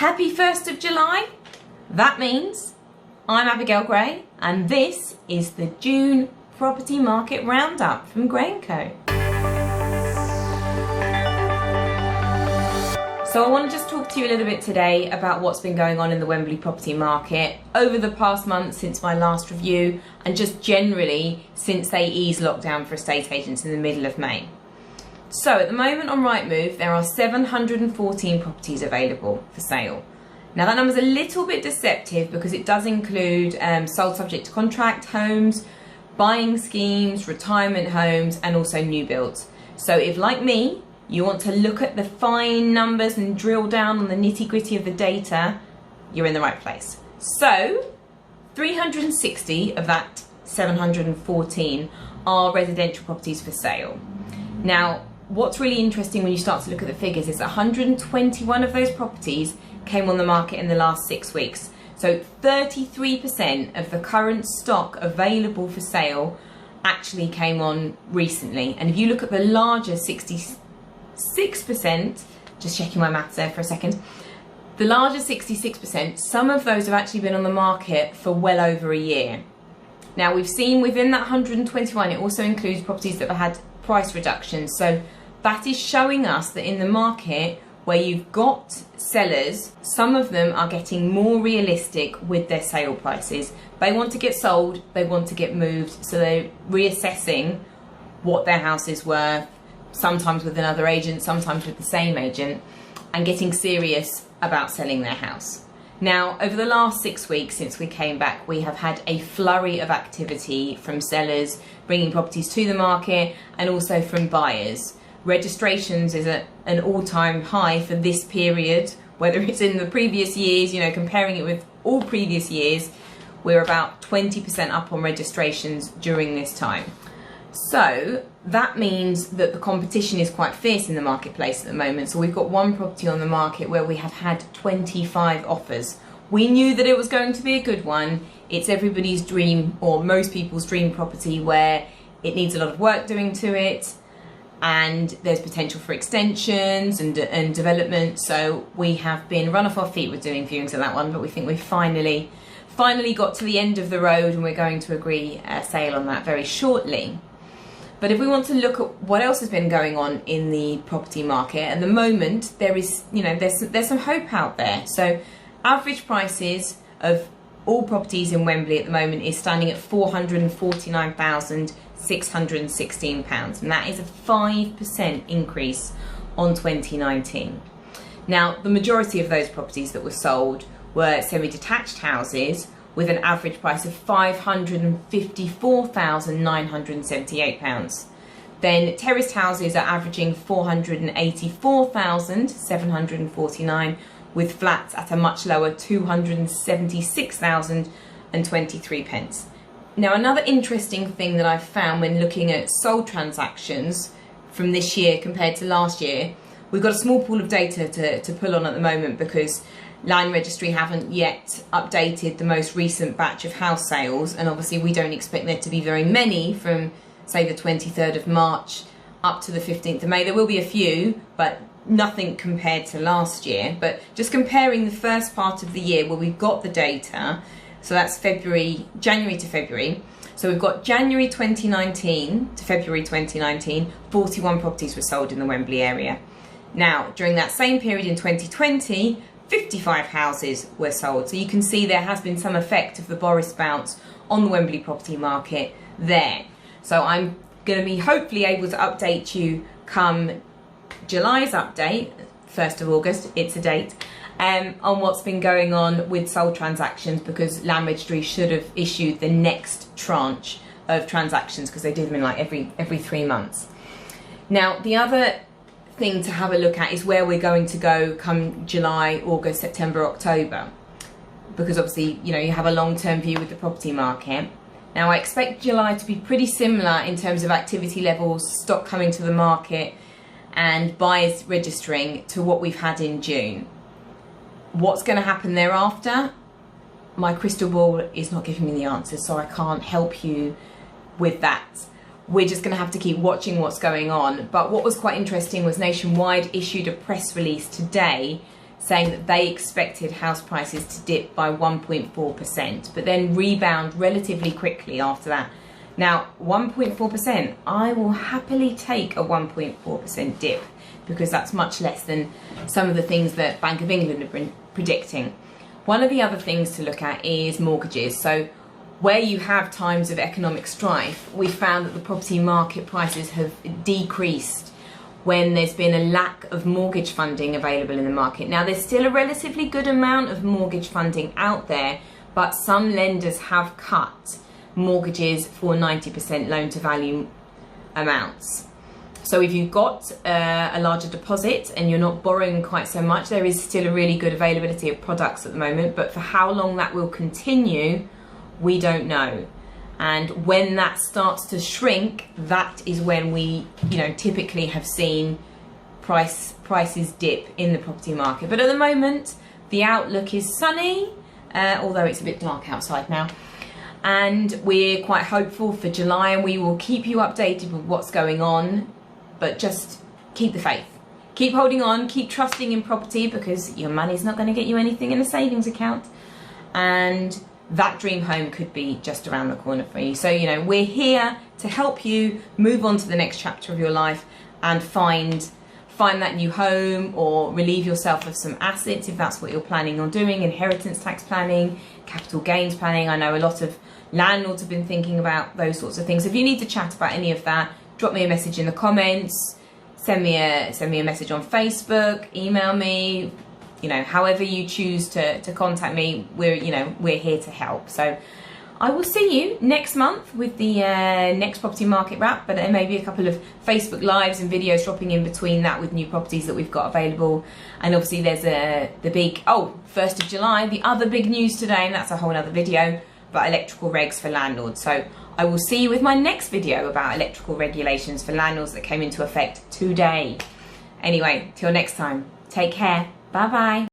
Happy 1st of July. That means I'm Abigail Gray and this is the June Property Market Roundup from Gray & Co. So I want to just talk to you a little bit today about what's been going on in the Wembley property market over the past month since my last review, and just generally since they eased lockdown for estate agents in the middle of May. So at the moment on Rightmove there are 714 properties available for sale. Now that number's a little bit deceptive because it does include sold subject to contract homes, buying schemes, retirement homes and also new builds. So if, like me, you want to look at the fine numbers and drill down on the nitty-gritty of the data, you're in the right place. So 360 of that 714 are residential properties for sale. Now what's really interesting when you start to look at the figures is 121 of those properties came on the market in the last 6 weeks. So 33% of the current stock available for sale actually came on recently. And if you look at the larger 66%, just checking my maths there for a second, the larger 66%, some of those have actually been on the market for well over a year. Now we've seen within that 121, it also includes properties that have had price reductions. So that is showing us that in the market where you've got sellers, some of them are getting more realistic with their sale prices. They want to get sold, they want to get moved, so they're reassessing what their house is worth, sometimes with another agent, sometimes with the same agent, and getting serious about selling their house. Now, over the last 6 weeks since we came back, we have had a flurry of activity from sellers bringing properties to the market and also from buyers. Registrations is at an all-time high for this period, whether it's in the previous years, comparing it with all previous years, we're about 20% up on registrations during this time. So that means that the competition is quite fierce in the marketplace at the moment. So we've got one property on the market where we have had 25 offers. We knew that it was going to be a good one. It's everybody's dream, or most people's dream property, where it needs a lot of work doing to it and there's potential for extensions and development. So we have been run off our feet with doing viewings on that one, but we think we've finally got to the end of the road and we're going to agree a sale on that very shortly. But if we want to look at what else has been going on in the property market at the moment, there is, there's some hope out there. So average prices of all properties in Wembley at the moment is standing at £449,616, and that is a 5% increase on 2019. Now, the majority of those properties that were sold were semi-detached houses with an average price of £554,978. Then terraced houses are averaging £484,749, with flats at a much lower £276,023. Now, another interesting thing that I've found when looking at sold transactions from this year compared to last year, we've got a small pool of data to pull on at the moment because Land Registry haven't yet updated the most recent batch of house sales, and obviously we don't expect there to be very many from, say, the 23rd of March up to the 15th of May. There will be a few, but nothing compared to last year. But just comparing the first part of the year where we've got the data, so that's January to February. So we've got January 2019 to February 2019, 41 properties were sold in the Wembley area. Now, during that same period in 2020, 55 houses were sold. So you can see there has been some effect of the Boris bounce on the Wembley property market there. So I'm going to be hopefully able to update you come July's update, 1st of August, it's a date, on what's been going on with sold transactions, because Land Registry should have issued the next tranche of transactions because they do them in like every 3 months. Now, the other thing to have a look at is where we're going to go come July, August, September, October, because obviously you have a long-term view with the property market. Now I expect July to be pretty similar in terms of activity levels, stock coming to the market and buyers registering to what we've had in June. What's going to happen thereafter? My crystal ball is not giving me the answers, so I can't help you with that. We're just going to have to keep watching what's going on. But what was quite interesting was Nationwide issued a press release today saying that they expected house prices to dip by 1.4%, but then rebound relatively quickly after that. Now, 1.4%, I will happily take a 1.4% dip, because that's much less than some of the things that Bank of England have been predicting. One of the other things to look at is mortgages. So where you have times of economic strife, we found that the property market prices have decreased when there's been a lack of mortgage funding available in the market. Now, there's still a relatively good amount of mortgage funding out there, but some lenders have cut mortgages for 90% loan to value amounts. So if you've got a larger deposit and you're not borrowing quite so much, there is still a really good availability of products at the moment, but for how long that will continue, we don't know. And when that starts to shrink, that is when we, typically have seen prices dip in the property market. But at the moment, the outlook is sunny, although it's a bit dark outside now. And we're quite hopeful for July, and we will keep you updated with what's going on. But just keep the faith. Keep holding on, keep trusting in property, because your money's not going to get you anything in a savings account. And that dream home could be just around the corner for you. So, we're here to help you move on to the next chapter of your life and find that new home, or relieve yourself of some assets if that's what you're planning on doing. Inheritance tax planning, capital gains planning. I know a lot of landlords have been thinking about those sorts of things. If you need to chat about any of that, drop me a message in the comments, send me a message on Facebook, email me, however you choose to contact me. We're here to help. So I will see you next month with the next property market wrap, but there may be a couple of Facebook lives and videos dropping in between that with new properties that we've got available. And obviously there's the big 1st of July, the other big news today, and that's a whole other video, but electrical regs for landlords. So I will see you with my next video about electrical regulations for landlords that came into effect today. Anyway, till next time, take care. Bye bye.